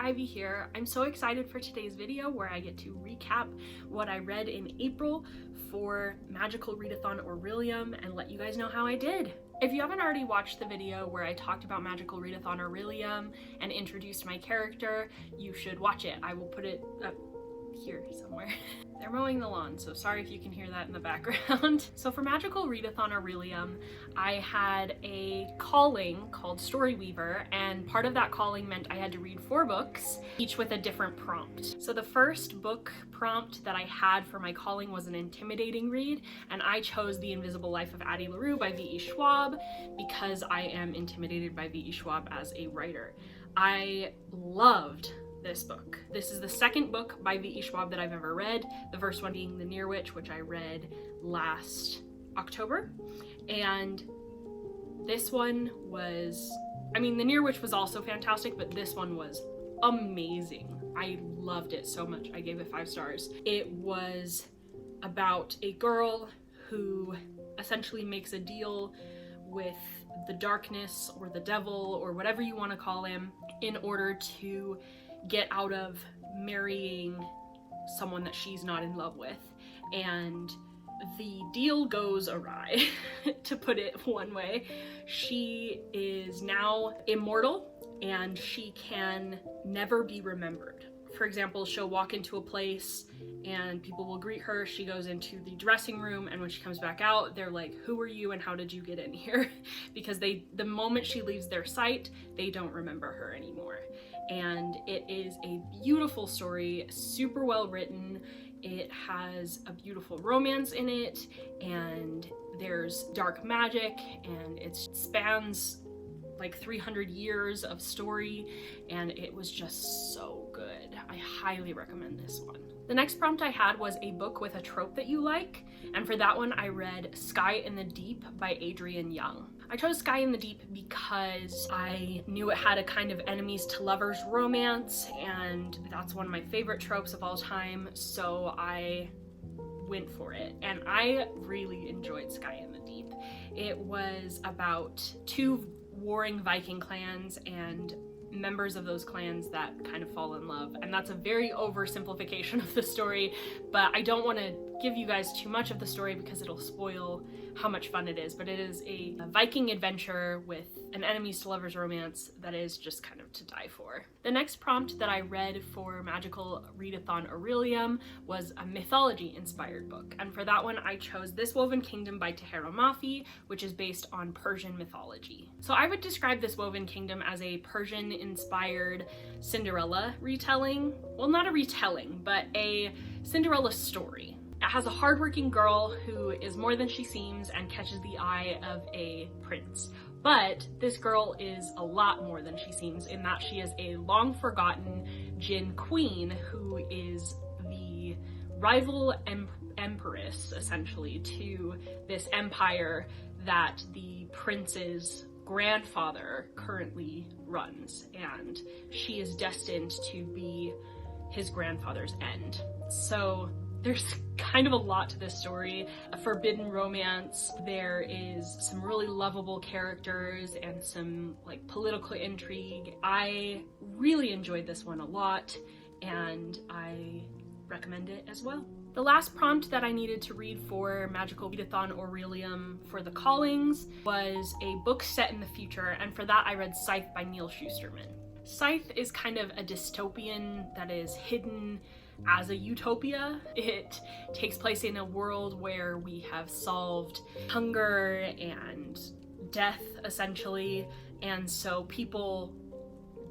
Ivy here. I'm so excited for today's video where I get to recap what I read in April for Magical Readathon Orilium and let you guys know how I did. If you haven't already watched the video where I talked about Magical Readathon Orilium and introduced my character, you should watch it. I will put it up here somewhere. They're mowing the lawn, so sorry if you can hear that in the background. So for Magical Readathon Orilium, I had a calling called Story Weaver, and part of that calling meant I had to read 4 books, each with a different prompt. So the first book prompt that I had for my calling was an intimidating read, and I chose The Invisible Life of Addie LaRue by V.E. Schwab because I am intimidated by V.E. Schwab as a writer. I loved this book. This is the second book by V.E. Schwab that I've ever read, the first one being The Near Witch, which I read last October, and this one was, The Near Witch was also fantastic, but this one was amazing. I loved it so much. I gave it 5 stars. It was about a girl who essentially makes a deal with the darkness or the devil or whatever you want to call him in order to get out of marrying someone that she's not in love with, and the deal goes awry, to put it one way. She is now immortal and she can never be remembered. For example, she'll walk into a place and people will greet her. She goes into the dressing room, and when she comes back out, they're like, "Who are you and how did you get in here?" Because the moment she leaves their sight, they don't remember her anymore. And it is a beautiful story, super well written. It has a beautiful romance in it, and there's dark magic, and it spans like 300 years of story, and it was just so good. I highly recommend this one. The next prompt I had was a book with a trope that you like, and for that one I read Sky in the Deep by Adrienne Young. I chose Sky in the Deep because I knew it had a kind of enemies to lovers romance, and that's one of my favorite tropes of all time, so I went for it, and I really enjoyed Sky in the Deep. It was about 2 warring Viking clans and members of those clans that kind of fall in love, and that's a very oversimplification of the story, but I don't want to give you guys too much of the story because it'll spoil how much fun it is. But it is a Viking adventure with an enemies to lovers romance that is just kind of to die for. The next prompt that I read for Magical Readathon Orilium was a mythology inspired book, and for that one I chose This Woven Kingdom by Tahera Mafi, which is based on Persian mythology. So I would describe This Woven Kingdom as a Persian inspired Cinderella retelling. Well, not a retelling, but a Cinderella story. It has a hardworking girl who is more than she seems and catches the eye of a prince. But this girl is a lot more than she seems, in that she is a long forgotten Jinn queen who is the rival empress, essentially, to this empire that the prince's grandfather currently runs, and she is destined to be his grandfather's end. So there's kind of a lot to this story. A forbidden romance. There is some really lovable characters and some like political intrigue. I really enjoyed this one a lot, and I recommend it as well. The last prompt that I needed to read for Magical Readathon Orilium for the callings was a book set in the future, and for that I read Scythe by Neil Shusterman. Scythe is kind of a dystopian that is hidden as a utopia. It takes place in a world where we have solved hunger and death, essentially, and so people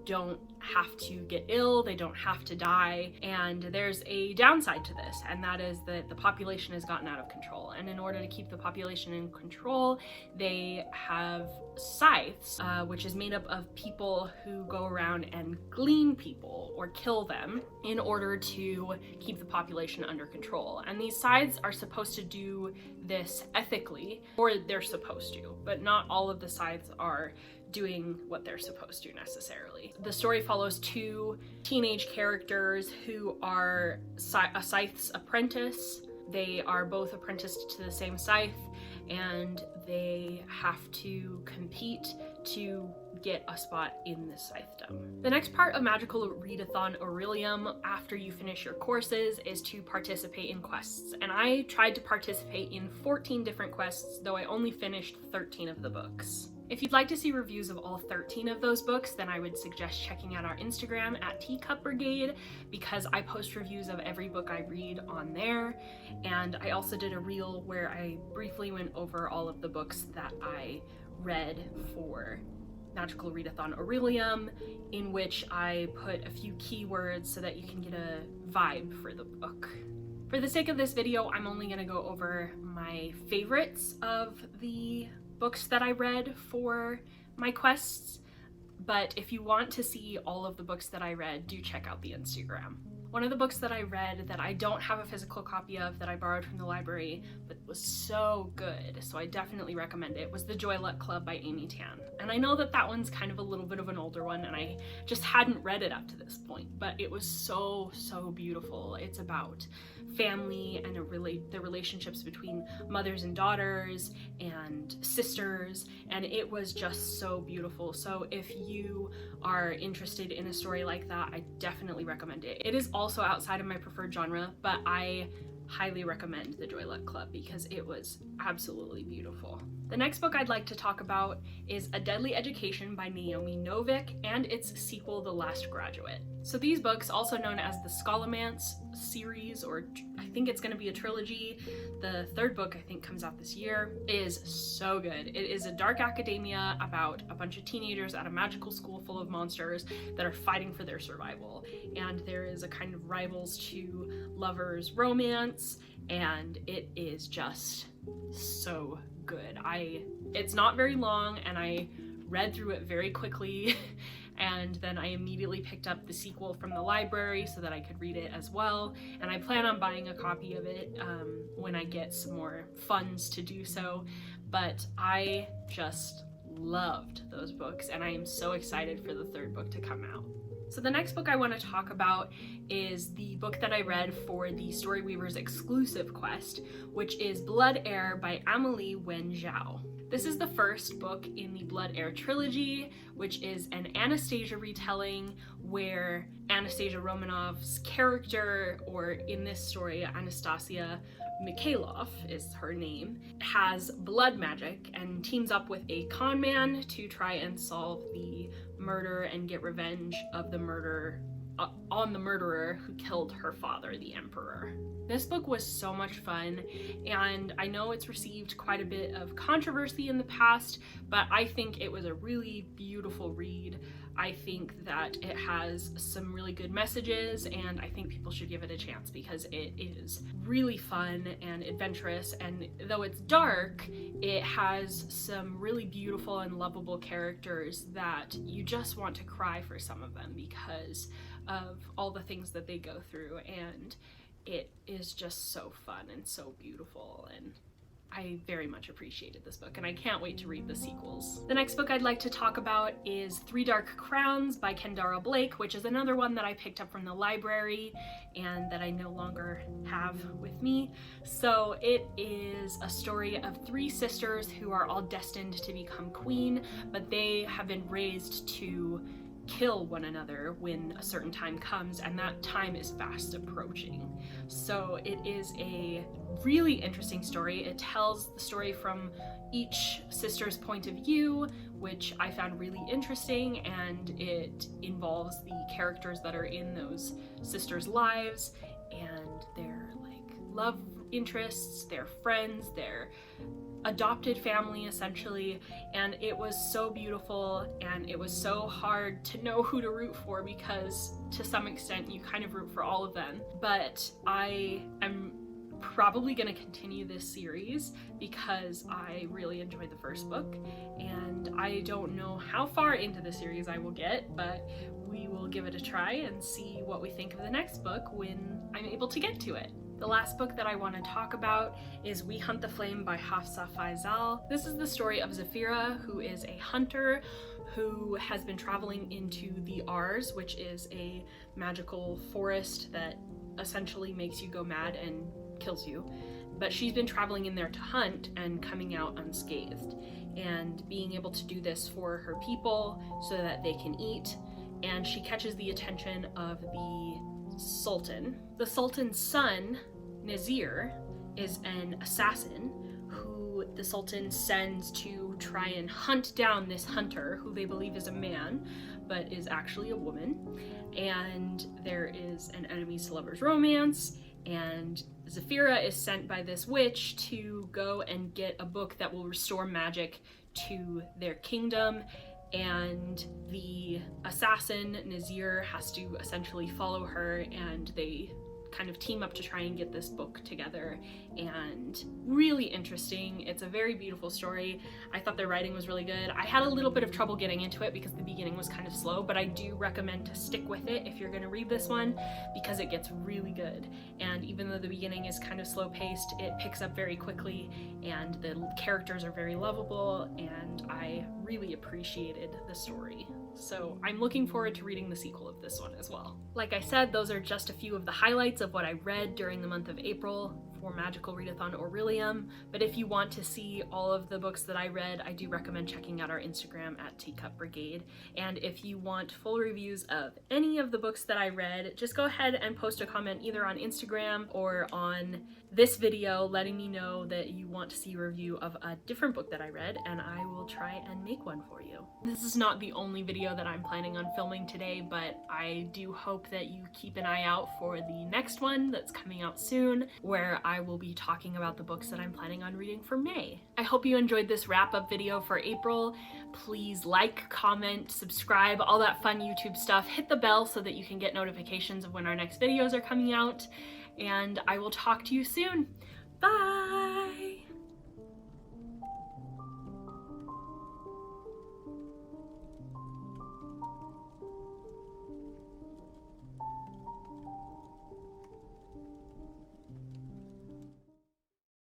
don't have to get ill, they don't have to die, and there's a downside to this, and that is that the population has gotten out of control, and in order to keep the population in control, they have scythes, which is made up of people who go around and glean people or kill them in order to keep the population under control. And these scythes are supposed to do this ethically, or they're supposed to, but not all of the scythes are doing what they're supposed to necessarily. The story follows 2 teenage characters who are a scythe's apprentice. They are both apprenticed to the same scythe, and they have to compete to get a spot in this scythedom. The next part of Magical Readathon Orilium after you finish your courses is to participate in quests, and I tried to participate in 14 different quests, though I only finished 13 of the books. If you'd like to see reviews of all 13 of those books, then I would suggest checking out our Instagram at Teacup Brigade, because I post reviews of every book I read on there, and I also did a reel where I briefly went over all of the books that I read for Magical Readathon Orilium, in which I put a few keywords so that you can get a vibe for the book. For the sake of this video, I'm only going to go over my favorites of the books that I read for my quests, but if you want to see all of the books that I read, do check out the Instagram. One of the books that I read that I don't have a physical copy of, that I borrowed from the library, but was so good, so I definitely recommend it, was The Joy Luck Club by Amy Tan. And I know that that one's kind of a little bit of an older one, and I just hadn't read it up to this point, but it was so beautiful. It's about family and the relationships between mothers and daughters and sisters, and it was just so beautiful. So if you are interested in a story like that, I definitely recommend it. It is also outside of my preferred genre, but I highly recommend The Joy Luck Club because it was absolutely beautiful. The next book I'd like to talk about is A Deadly Education by Naomi Novik and its sequel, The Last Graduate. So these books, also known as the Scholomance series, or I think it's going to be a trilogy, the third book I think comes out this year, is so good. It is a dark academia about a bunch of teenagers at a magical school full of monsters that are fighting for their survival. And there is a kind of rivals to lovers romance, and it is just so good. It's not very long, and I read through it very quickly and then I immediately picked up the sequel from the library so that I could read it as well, and I plan on buying a copy of it when I get some more funds to do so. But I just loved those books, and I am so excited for the third book to come out. So the next book I want to talk about is the book that I read for the Storyweavers exclusive quest, which is Blood Heir by Amelie Wen Zhao. This is the first book in the Blood Heir trilogy, which is an Anastasia retelling where Anastasia Romanov's character, or in this story, Anastasia Mikhailov is her name, has blood magic and teams up with a con man to try and solve the murder and get revenge of the murder on the murderer who killed her father, the Emperor. This book was so much fun, and I know it's received quite a bit of controversy in the past, but I think it was a really beautiful read. I think that it has some really good messages, and I think people should give it a chance because it is really fun and adventurous, and though it's dark, it has some really beautiful and lovable characters that you just want to cry for some of them because of all the things that they go through, and it is just so fun and so beautiful, and I very much appreciated this book, and I can't wait to read the sequels. The next book I'd like to talk about is Three Dark Crowns by Kendara Blake, which is another one that I picked up from the library and that I no longer have with me. So it is a story of three sisters who are all destined to become queen, but they have been raised to kill one another when a certain time comes, and that time is fast approaching. So it is a really interesting story. It tells the story from each sister's point of view, which I found really interesting, and it involves the characters that are in those sisters' lives and their love interests, their friends, their adopted family essentially, and it was so beautiful, and it was so hard to know who to root for because to some extent you kind of root for all of them. But I am probably going to continue this series because I really enjoyed the first book, and I don't know how far into the series I will get, but we will give it a try and see what we think of the next book when I'm able to get to it. The last book that I want to talk about is We Hunt the Flame by Hafsa Faisal. This is the story of Zafira, who is a hunter who has been traveling into the Ars, which is a magical forest that essentially makes you go mad and kills you. But she's been traveling in there to hunt and coming out unscathed. and being able to do this for her people so that they can eat. And she catches the attention of the Sultan. The Sultan's son, Nazir, is an assassin who the Sultan sends to try and hunt down this hunter, who they believe is a man, but is actually a woman. And there is an enemies to lovers romance, and Zafira is sent by this witch to go and get a book that will restore magic to their kingdom. And the assassin, Nazir, has to essentially follow her, and they kind of team up to try and get this book together. And really interesting. It's a very beautiful story. I thought their writing was really good. I had a little bit of trouble getting into it because the beginning was kind of slow, but I do recommend to stick with it if you're going to read this one, because it gets really good. And even though the beginning is kind of slow paced, it picks up very quickly, and the characters are very lovable, and I really appreciated the story. So I'm looking forward to reading the sequel of this one as well. Like I said, those are just a few of the highlights of what I read during the month of April for Magical Readathon Orilium, but if you want to see all of the books that I read, I do recommend checking out our Instagram at Teacup Brigade. And if you want full reviews of any of the books that I read, just go ahead and post a comment either on Instagram or on this video letting me know that you want to see a review of a different book that I read, and I will try and make one for you. This is not the only video that I'm planning on filming today, but I do hope that you keep an eye out for the next one that's coming out soon, where I will be talking about the books that I'm planning on reading for May. I hope you enjoyed this wrap-up video for April. Please like, comment, subscribe, all that fun YouTube stuff. Hit the bell so that you can get notifications of when our next videos are coming out, and I will talk to you soon. Bye!